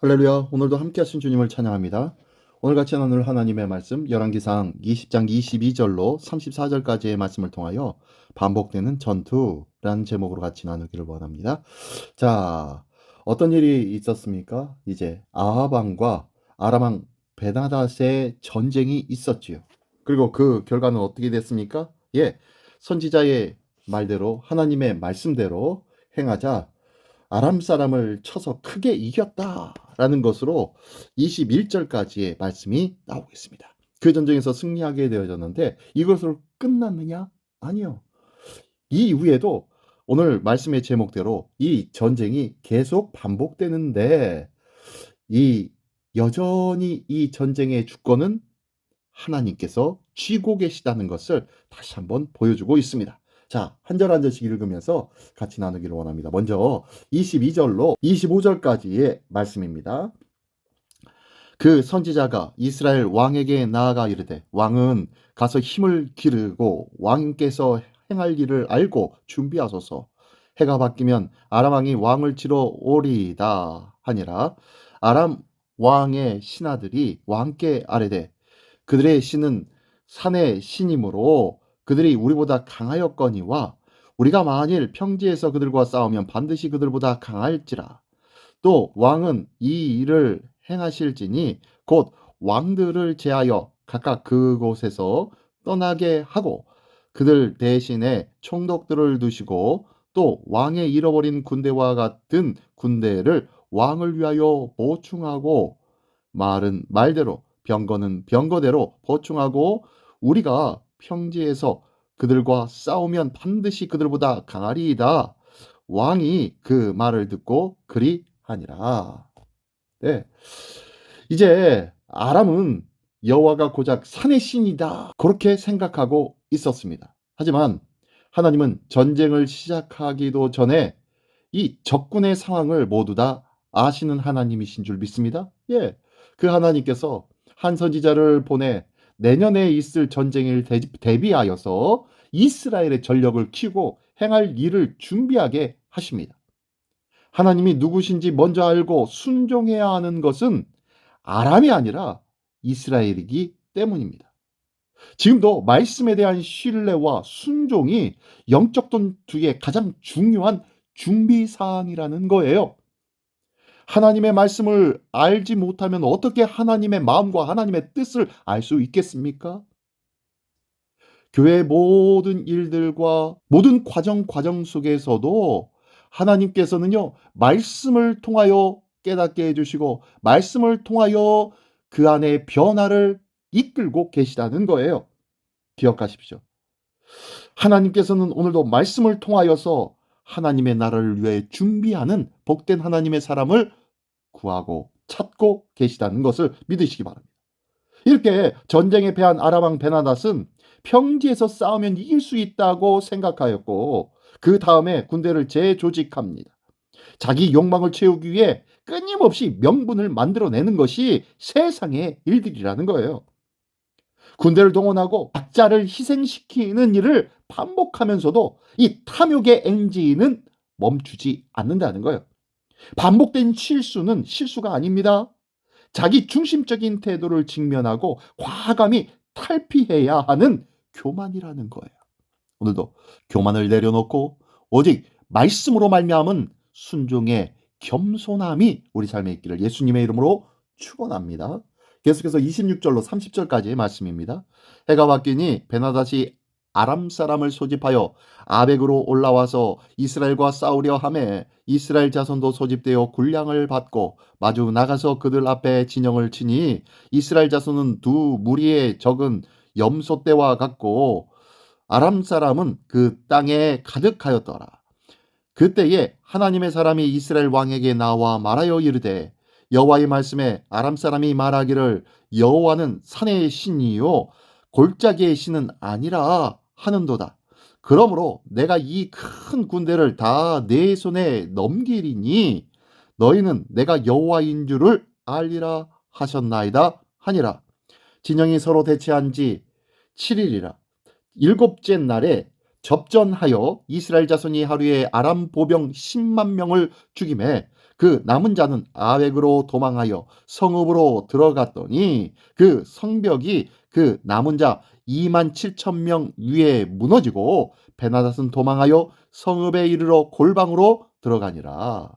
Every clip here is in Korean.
할렐루야. 오늘도 함께 하신 주님을 찬양합니다. 오늘 같이 나눌 하나님의 말씀 열왕기상 20장 22절로 34절까지의 말씀을 통하여 반복되는 전투라는 제목으로 같이 나누기를 원합니다. 자, 어떤 일이 있었습니까? 이제 아합 왕과 아람 왕 베나닷의 전쟁이 있었지요. 그리고 그 결과는 어떻게 됐습니까? 선지자의 말대로 하나님의 말씀대로 행하자 아람 사람을 쳐서 크게 이겼다라는 것으로 21절까지의 말씀이 나오겠습니다. 그 전쟁에서 승리하게 되어졌는데 이것으로 끝났느냐? 아니요. 이 이후에도 오늘 말씀의 제목대로 이 전쟁이 계속 반복되는데 이 여전히 이 전쟁의 주권은 하나님께서 쥐고 계시다는 것을 다시 한번 보여주고 있습니다. 자, 한 절 한 절씩 읽으면서 같이 나누기를 원합니다. 먼저 22절로 25절까지의 말씀입니다. 그 선지자가 이스라엘 왕에게 나아가 이르되 왕은 가서 힘을 기르고 왕께서 행할 일을 알고 준비하소서. 해가 바뀌면 아람 왕이 왕을 치러 오리이다 하니라. 아람 왕의 신하들이 왕께 아뢰되 그들의 신은 산의 신이므로 그들이 우리보다 강하였거니와 우리가 만일 평지에서 그들과 싸우면 반드시 그들보다 강할지라. 또 왕은 이 일을 행하실지니 곧 왕들을 제하여 각각 그곳에서 떠나게 하고 그들 대신에 총독들을 두시고 또 왕의 잃어버린 군대와 같은 군대를 왕을 위하여 보충하고 말은 말대로 병거는 병거대로 보충하고 우리가 평지에서 그들과 싸우면 반드시 그들보다 강하리이다. 왕이 그 말을 듣고 그리하니라. 네. 이제 아람은 여호와가 고작 산의 신이다. 그렇게 생각하고 있었습니다. 하지만 하나님은 전쟁을 시작하기도 전에 이 적군의 상황을 모두 다 아시는 하나님이신 줄 믿습니다. 그 하나님께서 한 선지자를 보내 내년에 있을 전쟁을 대비하여서 이스라엘의 전력을 키우고 행할 일을 준비하게 하십니다. 하나님이 누구신지 먼저 알고 순종해야 하는 것은 아람이 아니라 이스라엘이기 때문입니다. 지금도 말씀에 대한 신뢰와 순종이 영적 전투의 가장 중요한 준비사항이라는 거예요. 하나님의 말씀을 알지 못하면 어떻게 하나님의 마음과 하나님의 뜻을 알 수 있겠습니까? 교회의 모든 일들과 모든 과정 속에서도 하나님께서는요, 말씀을 통하여 깨닫게 해주시고, 말씀을 통하여 그 안에 변화를 이끌고 계시다는 거예요. 기억하십시오. 하나님께서는 오늘도 말씀을 통하여서 하나님의 나라를 위해 준비하는 복된 하나님의 사람을 구하고 찾고 계시다는 것을 믿으시기 바랍니다. 이렇게 전쟁에 패한 아람 왕 베나닷은 평지에서 싸우면 이길 수 있다고 생각하였고 그 다음에 군대를 재조직합니다. 자기 욕망을 채우기 위해 끊임없이 명분을 만들어내는 것이 세상의 일들이라는 거예요. 군대를 동원하고 약자를 희생시키는 일을 반복하면서도 이 탐욕의 엔진은 멈추지 않는다는 거예요. 반복된 실수는 실수가 아닙니다. 자기 중심적인 태도를 직면하고 과감히 탈피해야 하는 교만이라는 거예요. 오늘도 교만을 내려놓고 오직 말씀으로 말미암은 순종의 겸손함이 우리 삶에 있기를 예수님의 이름으로 축원합니다. 계속해서 26절로 30절까지의 말씀입니다. 해가 바뀌니 베나닷이 아람 사람을 소집하여 아벡으로 올라와서 이스라엘과 싸우려 하매 이스라엘 자손도 소집되어 군량을 받고 마주 나가서 그들 앞에 진영을 치니 이스라엘 자손은 두 무리의 적은 염소떼와 같고 아람 사람은 그 땅에 가득하였더라. 그때에 하나님의 사람이 이스라엘 왕에게 나와 말하여 이르되 여호와의 말씀에 아람 사람이 말하기를 여호와는 산의 신이요 골짜기의 신은 아니라 하는도다. 그러므로 내가 이 큰 군대를 다 내 손에 넘기리니 너희는 내가 여호와인 줄을 알리라 하셨나이다 하니라. 진영이 서로 대치한 지 7일이라. 일곱째 날에 접전하여 이스라엘 자손이 하루에 아람 보병 10만 명을 죽임에 그 남은 자는 아벡으로 도망하여 성읍으로 들어갔더니 그 성벽이 그 남은 자 2만 7천 명 위에 무너지고 베나닷은 도망하여 성읍에 이르러 골방으로 들어가니라.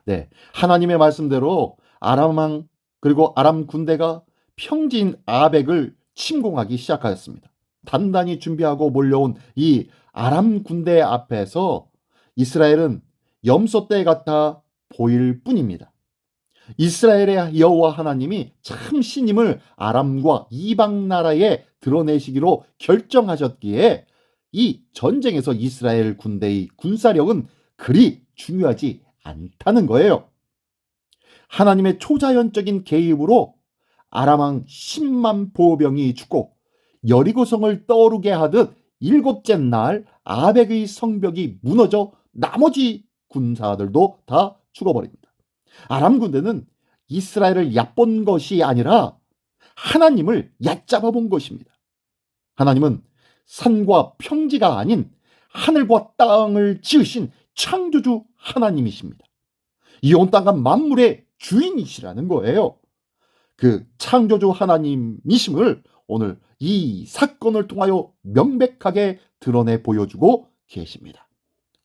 네, 하나님의 말씀대로 아람 왕 그리고 아람 군대가 평지인 아벡을 침공하기 시작하였습니다. 단단히 준비하고 몰려온 이 아람 군대 앞에서 이스라엘은 염소떼 같아 보일 뿐입니다. 이스라엘의 여호와 하나님이 참 신임을 아람과 이방 나라에 드러내시기로 결정하셨기에 이 전쟁에서 이스라엘 군대의 군사력은 그리 중요하지 않다는 거예요. 하나님의 초자연적인 개입으로 아람 왕 10만 보병이 죽고 여리고성을 떠오르게 하듯 일곱째 날 아벡의 성벽이 무너져 나머지 군사들도 다 죽어버립니다. 아람 군대는 이스라엘을 얕본 것이 아니라 하나님을 얕잡아 본 것입니다. 하나님은 산과 평지가 아닌 하늘과 땅을 지으신 창조주 하나님이십니다. 이 온 땅과 만물의 주인이시라는 거예요. 그 창조주 하나님이심을 오늘 이 사건을 통하여 명백하게 드러내 보여주고 계십니다.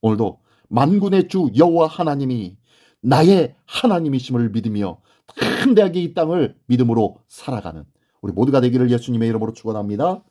오늘도 만군의 주 여호와 하나님이 나의 하나님이심을 믿으며 담대하게 이 땅을 믿음으로 살아가는 우리 모두가 되기를 예수님의 이름으로 축원합니다.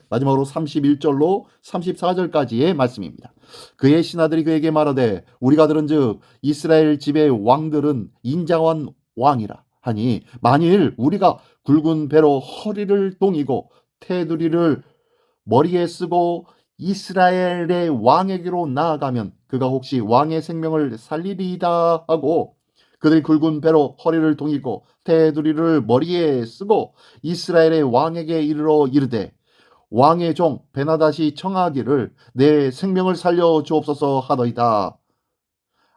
마지막으로 31절로 34절까지의 말씀입니다. 그의 신하들이 그에게 말하되 우리가 들은즉 이스라엘 집의 왕들은 인자한 왕이라 하니 만일 우리가 굵은 배로 허리를 동이고 테두리를 머리에 쓰고 이스라엘의 왕에게로 나아가면 그가 혹시 왕의 생명을 살리리이다 하고 그들이 굵은 배로 허리를 동이고 테두리를 머리에 쓰고 이스라엘의 왕에게 이르러 이르되 왕의 종 베나닷이 청하기를 내 생명을 살려 주옵소서 하더이다.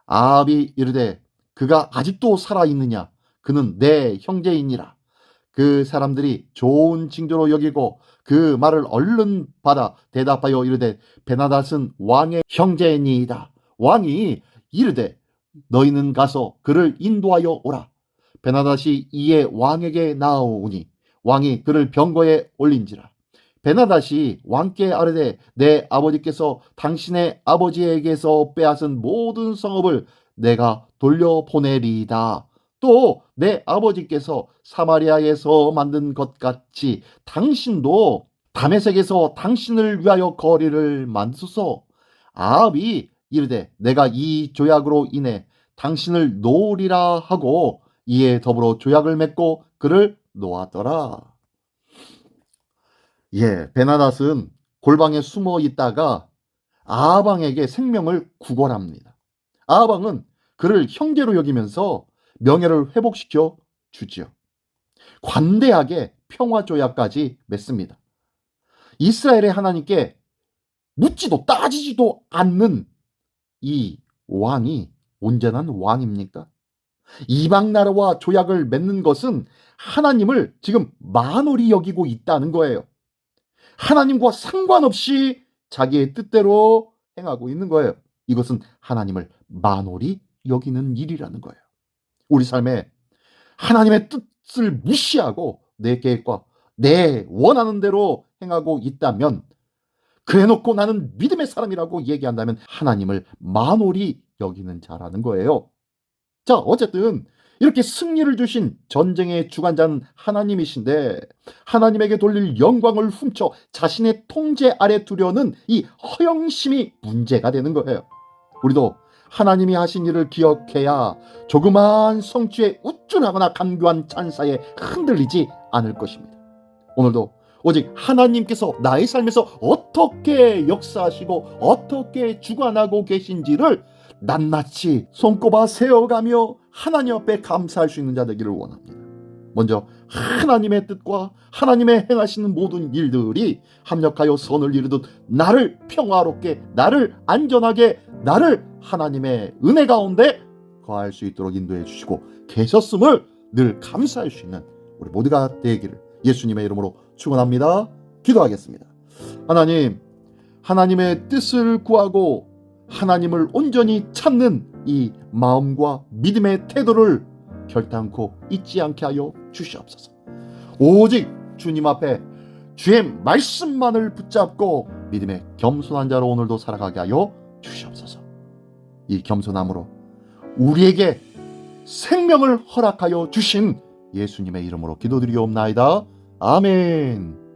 아합이 이르되 그가 아직도 살아있느냐 그는 내 형제이니라. 그 사람들이 좋은 징조로 여기고 그 말을 얼른 받아 대답하여 이르되 베나닷은 왕의 형제니이다. 왕이 이르되 너희는 가서 그를 인도하여 오라. 베나닷이 이에 왕에게 나아오니 왕이 그를 병거에 올린지라. 베나닷이 왕께 아뢰되 내 아버지께서 당신의 아버지에게서 빼앗은 모든 성읍을 내가 돌려보내리이다. 또 내 아버지께서 사마리아에서 만든 것 같이 당신도 다메섹에서 당신을 위하여 거리를 만드소서. 아합이 이르되 내가 이 조약으로 인해 당신을 놓으리라 하고 이에 더불어 조약을 맺고 그를 놓았더라. 베나닷은 골방에 숨어 있다가 아합 왕에게 생명을 구걸합니다. 아합 왕은 그를 형제로 여기면서 명예를 회복시켜 주지요. 관대하게 평화조약까지 맺습니다. 이스라엘의 하나님께 묻지도 따지지도 않는 이 왕이 온전한 왕입니까? 이방 나라와 조약을 맺는 것은 하나님을 지금 만홀히 여기고 있다는 거예요. 하나님과 상관없이 자기의 뜻대로 행하고 있는 거예요. 이것은 하나님을 만홀히 여기는 일이라는 거예요. 우리 삶에 하나님의 뜻을 무시하고 내 계획과 내 원하는 대로 행하고 있다면 그래놓고 나는 믿음의 사람이라고 얘기한다면 하나님을 만홀히 여기는 자라는 거예요. 자, 어쨌든 이렇게 승리를 주신 전쟁의 주관자는 하나님이신데 하나님에게 돌릴 영광을 훔쳐 자신의 통제 아래 두려는 이 허영심이 문제가 되는 거예요. 우리도 하나님이 하신 일을 기억해야 조그마한 성취에 우쭐하거나 간교한 찬사에 흔들리지 않을 것입니다. 오늘도 오직 하나님께서 나의 삶에서 어떻게 역사하시고 어떻게 주관하고 계신지를 낱낱이 손꼽아 세워가며 하나님 앞에 감사할 수 있는 자 되기를 원합니다. 먼저 하나님의 뜻과 하나님의 행하시는 모든 일들이 합력하여 선을 이루듯 나를 평화롭게, 나를 안전하게, 나를 하나님의 은혜 가운데 거할 수 있도록 인도해 주시고 계셨음을 늘 감사할 수 있는 우리 모두가 되기를 예수님의 이름으로 축원합니다. 기도하겠습니다. 하나님, 하나님의 뜻을 구하고 하나님을 온전히 찾는 이 마음과 믿음의 태도를 결단코 잊지 않게 하여 주시옵소서. 오직 주님 앞에 주의 말씀만을 붙잡고 믿음의 겸손한 자로 오늘도 살아가게 하여 주시옵소서. 이 겸손함으로 우리에게 생명을 허락하여 주신 예수님의 이름으로 기도드리옵나이다. 아멘.